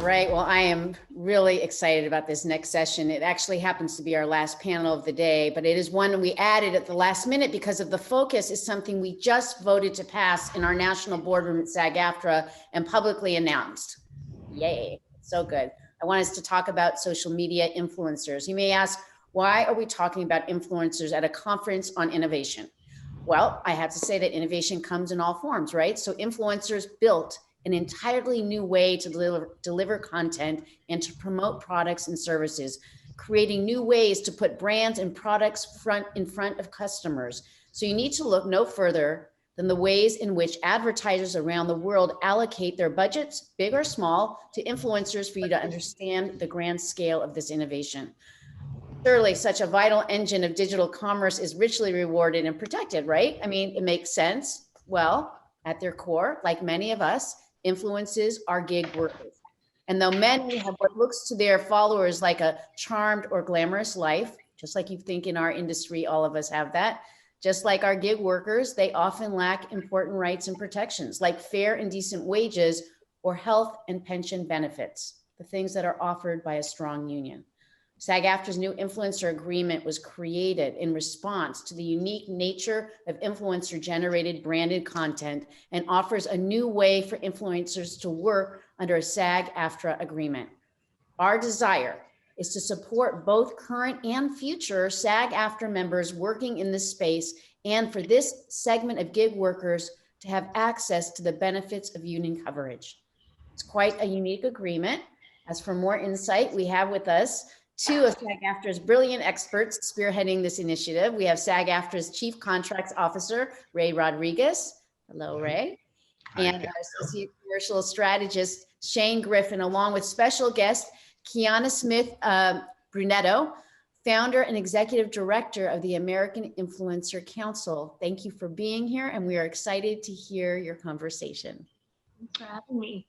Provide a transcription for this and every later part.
right. Well, I am really excited about this next session. It actually happens to be our last panel of the day, but it is one we added at the last minute because of the focus is something we just voted to pass in our national boardroom at SAG-AFTRA and publicly announced. Yay, so good. I want us to talk about social media influencers. You may ask, why are we talking about influencers at a conference on innovation? Well, I have to say that innovation comes in all forms, right? So influencers built an entirely new way to deliver content and to promote products and services, creating new ways to put brands and products in front of customers. So you need to look no further than the ways in which advertisers around the world allocate their budgets, big or small, to influencers for you to understand the grand scale of this innovation. Surely such a vital engine of digital commerce is richly rewarded and protected, right? I mean, it makes sense. Well, at their core, like many of us, influences are gig workers. And though many have what looks to their followers like a charmed or glamorous life, just like you think in our industry, all of us have that, just like our gig workers, they often lack important rights and protections like fair and decent wages or health and pension benefits, the things that are offered by a strong union. SAG-AFTRA's new influencer agreement was created in response to the unique nature of influencer-generated branded content and offers a new way for influencers to work under a SAG-AFTRA agreement. Our desire is to support both current and future SAG-AFTRA members working in this space and for this segment of gig workers to have access to the benefits of union coverage. It's quite a unique agreement. As for more insight, we have with us two of SAG-AFTRA's brilliant experts spearheading this initiative. We have SAG-AFTRA's Chief Contracts Officer, Ray Rodriguez. Hello, Ray. And our Associate Commercial Strategist, Shaine Griffin, along with special guest, Qianna Smith Bruneteau, founder and executive director of the American Influencer Council. Thank you for being here, and we are excited to hear your conversation. Thanks for having me.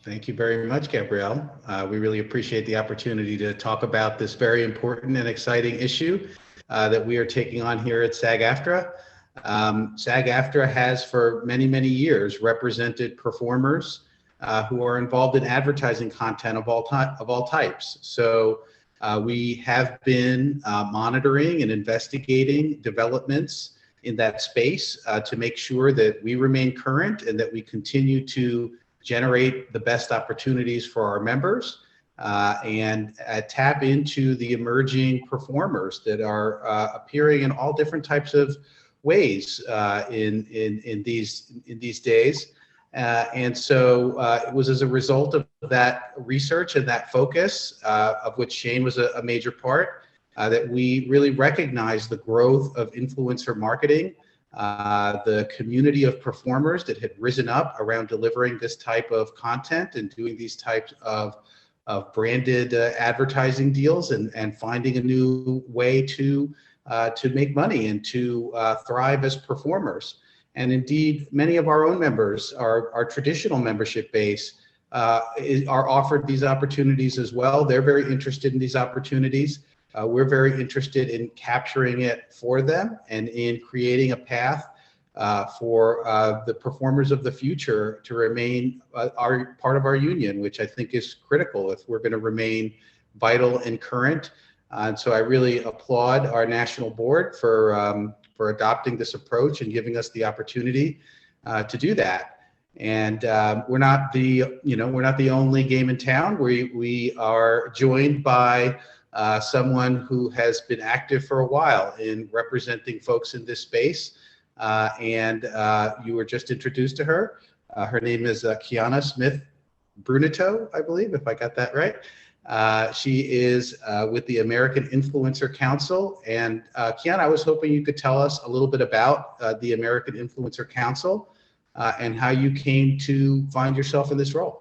Thank you very much, Gabrielle. We really appreciate the opportunity to talk about this very important and exciting issue that we are taking on here at SAG-AFTRA. SAG-AFTRA has for many, many years represented performers who are involved in advertising content of all types. So we have been monitoring and investigating developments in that space to make sure that we remain current and that we continue to generate the best opportunities for our members and tap into the emerging performers that are appearing in all different types of ways in these days. And so it was as a result of that research and that focus, of which Shaine was a major part, that we really recognized the growth of influencer marketing, the community of performers that had risen up around delivering this type of content and doing these types of branded advertising deals and finding a new way to make money and to thrive as performers. And indeed, many of our own members, our traditional membership base, are offered these opportunities as well. They're very interested in these opportunities. We're very interested in capturing it for them and in creating a path for the performers of the future to remain part of our union, which I think is critical if we're going to remain vital and current. And so I really applaud our national board for adopting this approach and giving us the opportunity to do that. And we're not the only game in town. We are joined by someone who has been active for a while in representing folks in this space. And you were just introduced to her. Her name is Qianna Smith Bruneteau, I believe, if I got that right. She is with the American Influencer Council. And Qianna, I was hoping you could tell us a little bit about the American Influencer Council and how you came to find yourself in this role.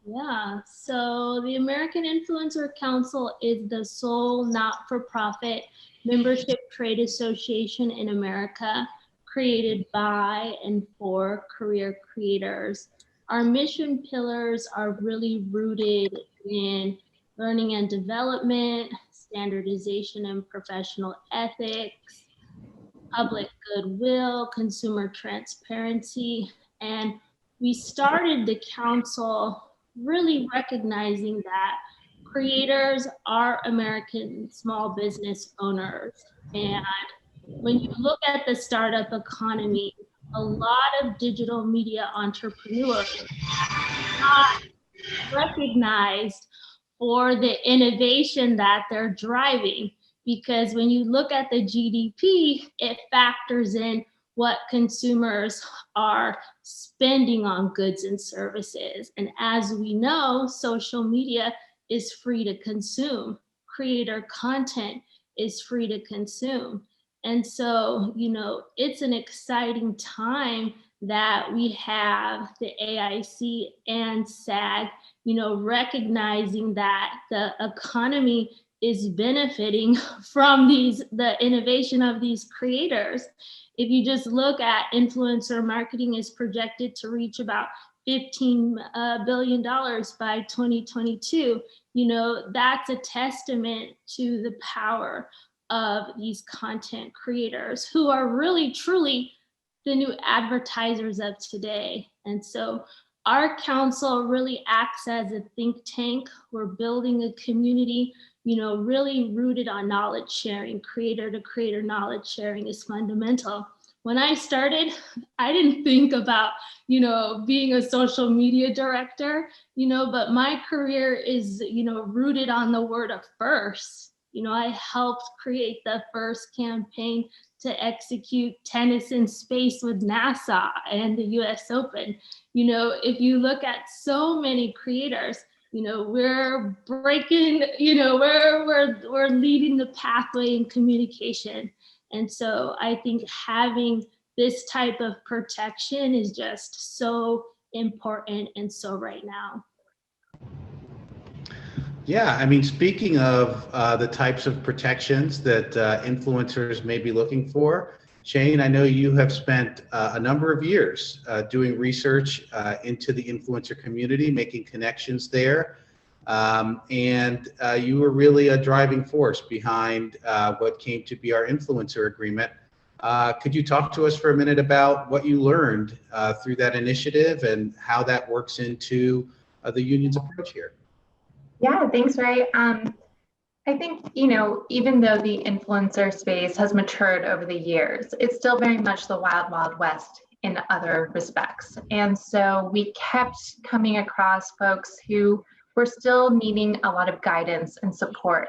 Yeah, so the American Influencer Council is the sole not-for-profit membership trade association in America created by and for career creators. Our mission pillars are really rooted in learning and development, standardization and professional ethics, public goodwill, consumer transparency, and we started the council really recognizing that creators are American small business owners. And when you look at the startup economy, a lot of digital media entrepreneurs are not recognized for the innovation that they're driving. Because when you look at the GDP, it factors in what consumers are spending on goods and services. And as we know, social media is free to consume. Creator content is free to consume. And so, you know, it's an exciting time that we have the AIC and SAG, you know, recognizing that the economy is benefiting from the innovation of these creators. If you just look at influencer marketing is projected to reach about $15 billion by 2022, you know, that's a testament to the power of these content creators who are really, truly the new advertisers of today. And so our council really acts as a think tank. We're building a community, you know, really rooted on knowledge sharing. Creator to creator knowledge sharing is fundamental. When I started, I didn't think about, you know, being a social media director, you know, but my career is, you know, rooted on the word of first. You know, I helped create the first campaign to execute tennis in space with NASA and the US Open. You know, if you look at so many creators, you know, we're breaking, you know, we're leading the pathway in communication. And so I think having this type of protection is just so important and so right now. Yeah, I mean, speaking of the types of protections that influencers may be looking for, Shaine, I know you have spent a number of years doing research into the influencer community, making connections there, and you were really a driving force behind what came to be our influencer agreement. Could you talk to us for a minute about what you learned through that initiative and how that works into the union's approach here? Yeah, thanks, Ray. I think, you know, even though the influencer space has matured over the years, it's still very much the wild, wild west in other respects. And so we kept coming across folks who were still needing a lot of guidance and support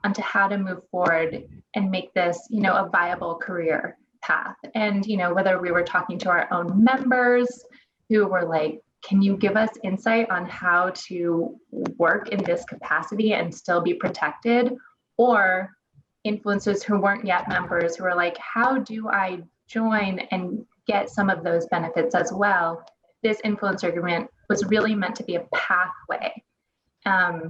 onto how to move forward and make this, you know, a viable career path. And, you know, whether we were talking to our own members who were like, can you give us insight on how to work in this capacity and still be protected? Or influencers who weren't yet members who were like, how do I join and get some of those benefits as well? This influencer agreement was really meant to be a pathway. I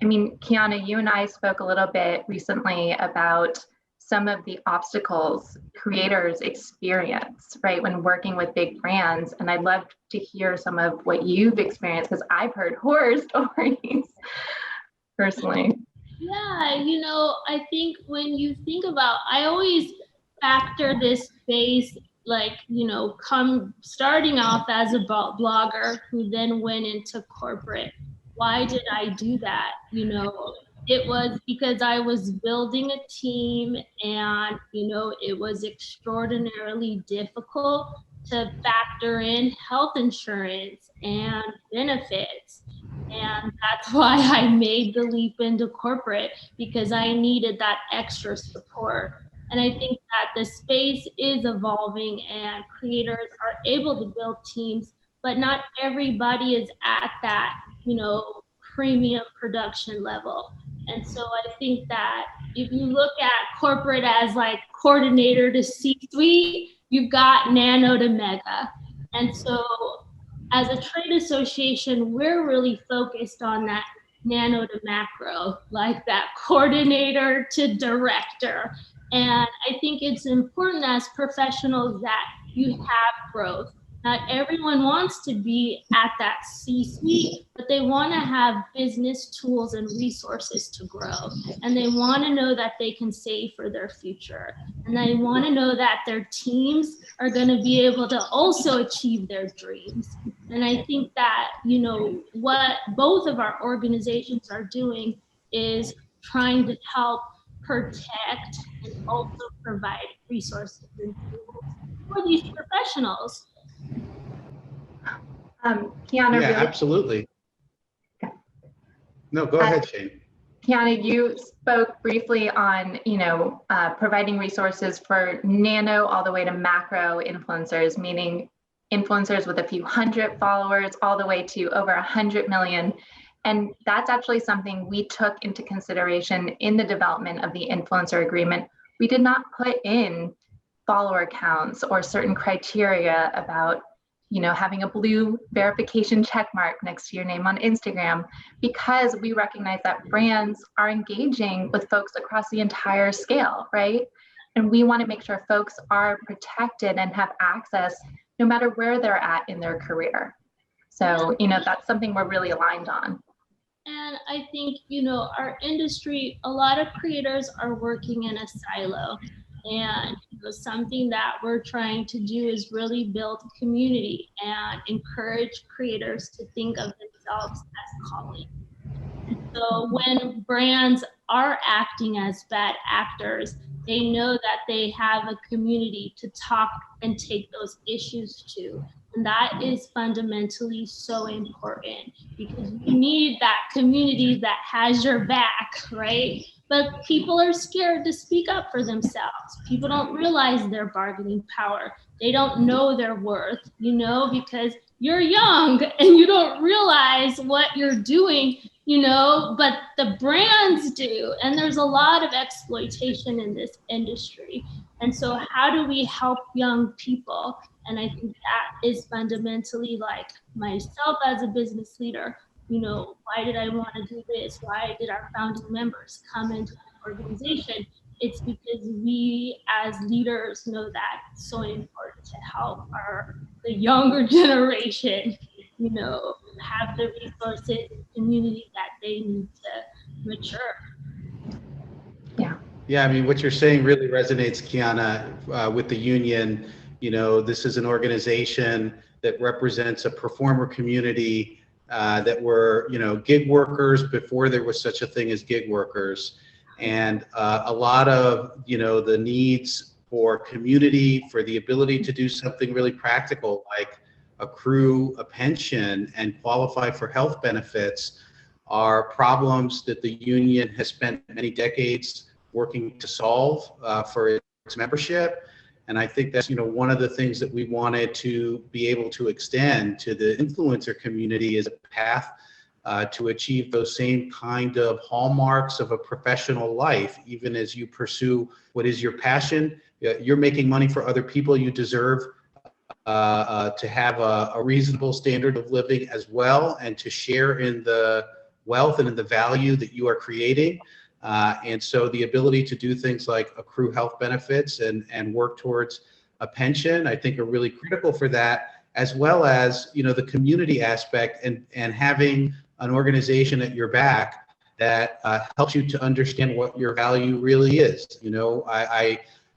mean, Qianna, you and I spoke a little bit recently about some of the obstacles creators experience, right, when working with big brands. And I'd love to hear some of what you've experienced, because I've heard horror stories personally. Yeah, you know, I think when you think about, I always factor this space, like, you know, starting off as a blogger who then went into corporate. Why did I do that? You know, it was because I was building a team and, you know, it was extraordinarily difficult to factor in health insurance and benefits. And that's why I made the leap into corporate, because I needed that extra support. And I think that the space is evolving and creators are able to build teams, but not everybody is at that, you know, premium production level. And so I think that if you look at corporate as like coordinator to C-suite, you've got nano to mega. And so as a trade association, we're really focused on that nano to macro, like that coordinator to director. And I think it's important as professionals that you have growth. Not everyone wants to be at that C-suite, but they want to have business tools and resources to grow. And they want to know that they can save for their future. And they want to know that their teams are going to be able to also achieve their dreams. And I think that, you know, what both of our organizations are doing is trying to help protect and also provide resources and tools for these professionals. Qianna, Yeah, really, absolutely. No, go uh, ahead, Shaine. Qianna, you spoke briefly on, providing resources for nano all the way to macro influencers, meaning influencers with a few hundred followers all the way to over 100 million. And that's actually something we took into consideration in the development of the influencer agreement. We did not put in follower counts or certain criteria about having a blue verification check mark next to your name on Instagram, because we recognize that brands are engaging with folks across the entire scale, right? And we want to make sure folks are protected and have access no matter where they're at in their career. So, that's something we're really aligned on. And I think, our industry, a lot of creators are working in a silo. And something that we're trying to do is really build community and encourage creators to think of themselves as colleagues. So when brands are acting as bad actors, they know that they have a community to talk and take those issues to. And that is fundamentally so important, because you need that community that has your back, right? But people are scared to speak up for themselves. People don't realize their bargaining power. They don't know their worth, because you're young and you don't realize what you're doing, but the brands do. And there's a lot of exploitation in this industry. And so how do we help young people? And I think that is fundamentally, like, myself as a business leader, why did I want to do this? Why did our founding members come into the organization? It's because we as leaders know that it's so important to help the younger generation, have the resources and community that they need to mature. Yeah, I mean, what you're saying really resonates, Qianna, with the union. This is an organization that represents a performer community that were, gig workers before there was such a thing as gig workers. And a lot of, the needs for community, for the ability to do something really practical, like accrue a pension and qualify for health benefits, are problems that the union has spent many decades working to solve for its membership. And I think that's, one of the things that we wanted to be able to extend to the influencer community, is a path to achieve those same kind of hallmarks of a professional life. Even as you pursue what is your passion, you're making money for other people, you deserve to have a reasonable standard of living as well, and to share in the wealth and in the value that you are creating. And so the ability to do things like accrue health benefits and work towards a pension, I think, are really critical for that, as well as, the community aspect and having an organization at your back that helps you to understand what your value really is.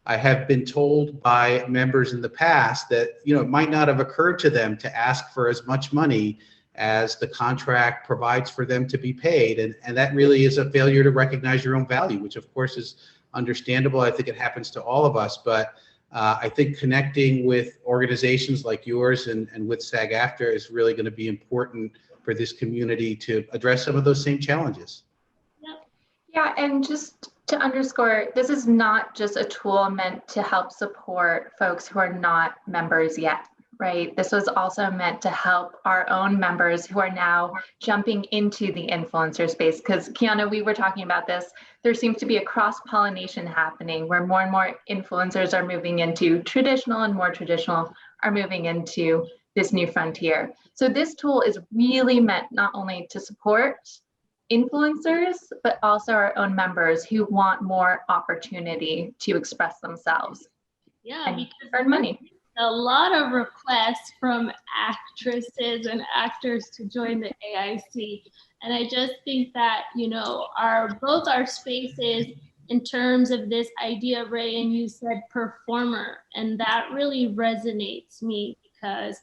I have been told by members in the past that, it might not have occurred to them to ask for as much money as the contract provides for them to be paid. And that really is a failure to recognize your own value, which of course is understandable. I think it happens to all of us, but I think connecting with organizations like yours and with SAG-AFTRA is really going to be important for this community to address some of those same challenges. Yeah, and just to underscore, this is not just a tool meant to help support folks who are not members yet, right? This was also meant to help our own members who are now jumping into the influencer space. Because Qianna, we were talking about this, there seems to be a cross-pollination happening where more and more influencers are moving into traditional and more traditional are moving into this new frontier. So this tool is really meant not only to support influencers, but also our own members who want more opportunity to express themselves. Yeah, and because earn money. A lot of requests from actresses and actors to join the AIC. And I just think that, both our spaces in terms of this idea, Ray, and you said performer, and that really resonates me, because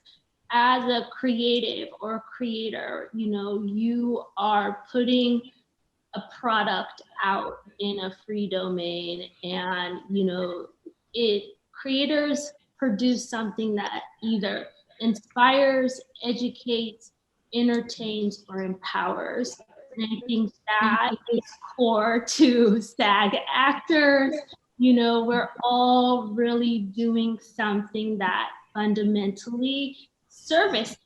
as a creative or creator, you know, you are putting a product out in a free domain, and you know, creators produce something that either inspires, educates, entertains, or empowers. And I think that is core to SAG actors. You know, we're all really doing something that fundamentally services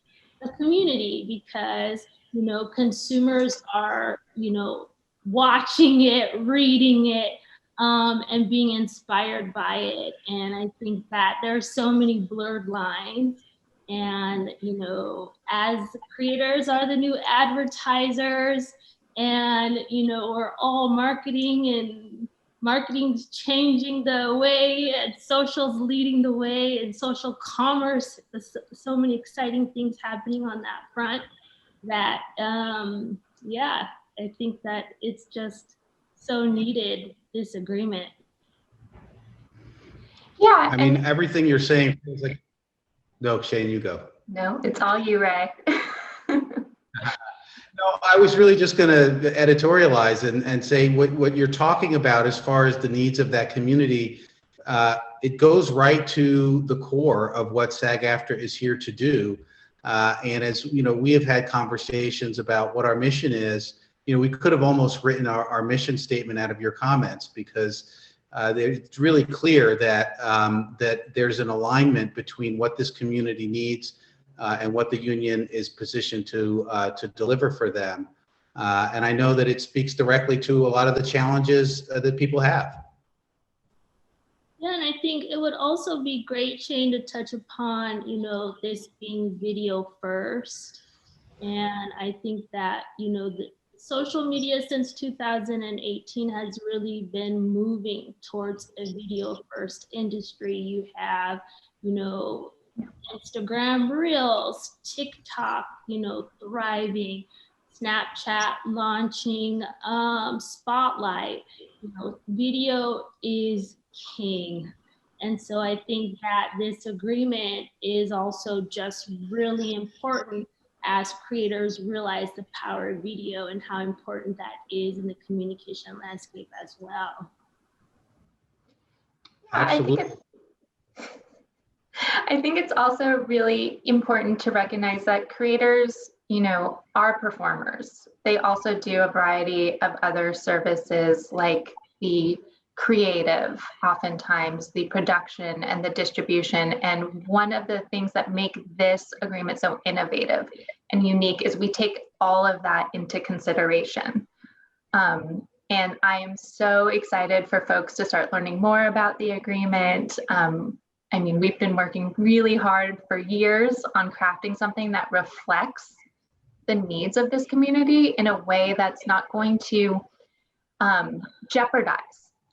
the community, because, you know, consumers are, you know, watching it, reading it, and being inspired by it. And I think that there's so many blurred lines. And, you know, as creators are the new advertisers, and, you know, we're all marketing, and marketing's changing the way, and social's leading the way, and social commerce, so many exciting things happening on that front that, yeah, I think that it's just so needed, this agreement. Yeah. I mean, everything you're saying feels like, no, Shaine, you go. No, it's all you, Ray. No, I was really just going to editorialize and say what you're talking about as far as the needs of that community. It goes right to the core of what SAG-AFTRA is here to do. And as you know, we have had conversations about what our mission is. You know, we could have almost written our mission statement out of your comments, because it's really clear that that there's an alignment between what this community needs and what the union is positioned to deliver for them. And I know that it speaks directly to a lot of the challenges that people have. Yeah, and I think it would also be great, Shaine, to touch upon, you know, this being video first. And I think that, you know, the social media since 2018 has really been moving towards a video first industry. You have, you know, Instagram Reels, TikTok, you know, thriving, Snapchat launching, Spotlight. You know, video is king. And so I think that this agreement is also just really important as creators realize the power of video and how important that is in the communication landscape as well. Absolutely. I think it's also really important to recognize that creators, you know, are performers. They also do a variety of other services, like the creative, oftentimes the production and the distribution. And one of the things that make this agreement so innovative and unique is we take all of that into consideration. And I am so excited for folks to start learning more about the agreement. I mean, we've been working really hard for years on crafting something that reflects the needs of this community in a way that's not going to jeopardize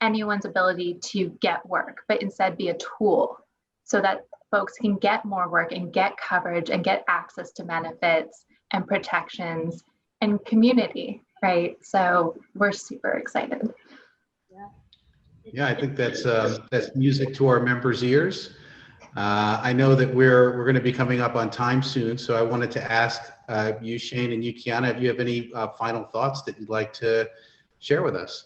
anyone's ability to get work, but instead be a tool so that folks can get more work and get coverage and get access to benefits and protections and community, right? So we're super excited. Yeah, I think that's music to our members' ears. I know that we're going to be coming up on time soon, so I wanted to ask you, Shaine, and you, Qianna, if you have any final thoughts that you'd like to share with us.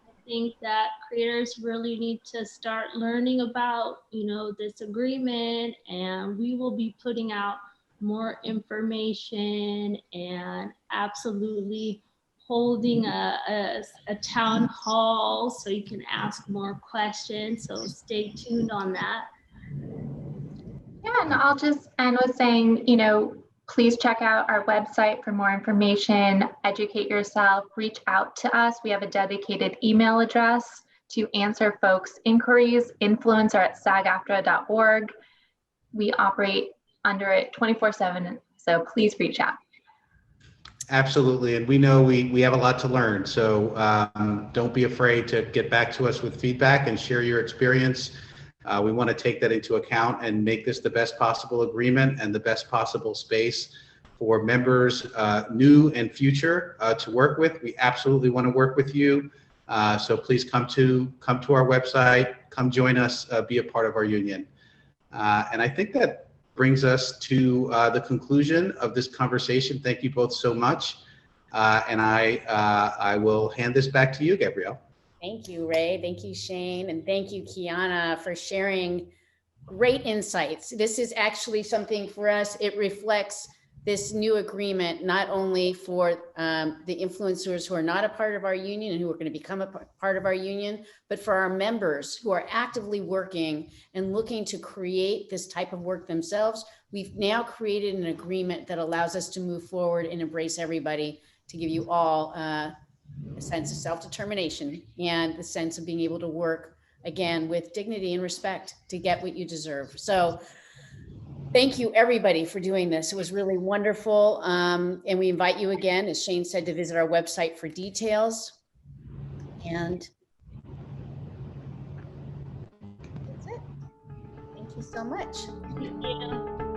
I think that creators really need to start learning about, you know, this agreement, and we will be putting out more information and absolutely holding a town hall so you can ask more questions. So stay tuned on that. Yeah, and I'll just end with saying, you know, please check out our website for more information, educate yourself, reach out to us. We have a dedicated email address to answer folks' inquiries, influencer@sagaftra.org. We operate under it 24/7, so please reach out. Absolutely, and we know we have a lot to learn, so don't be afraid to get back to us with feedback and share your experience. We want to take that into account and make this the best possible agreement and the best possible space for members, new and future, to work with. We absolutely want to work with you, so please come to our website, come join us, be a part of our union. And I think that brings us to the conclusion of this conversation. Thank you both so much. And I will hand this back to you, Gabrielle. Thank you, Ray. Thank you, Shaine. And thank you, Qianna, for sharing great insights. This is actually something for us. It reflects this new agreement, not only for the influencers who are not a part of our union and who are going to become a part of our union, but for our members who are actively working and looking to create this type of work themselves. We've now created an agreement that allows us to move forward and embrace everybody, to give you all a sense of self-determination and the sense of being able to work again with dignity and respect to get what you deserve. So thank you everybody for doing this. It was really wonderful. And we invite you again, as Shaine said, to visit our website for details. And that's it. Thank you so much. Thank you.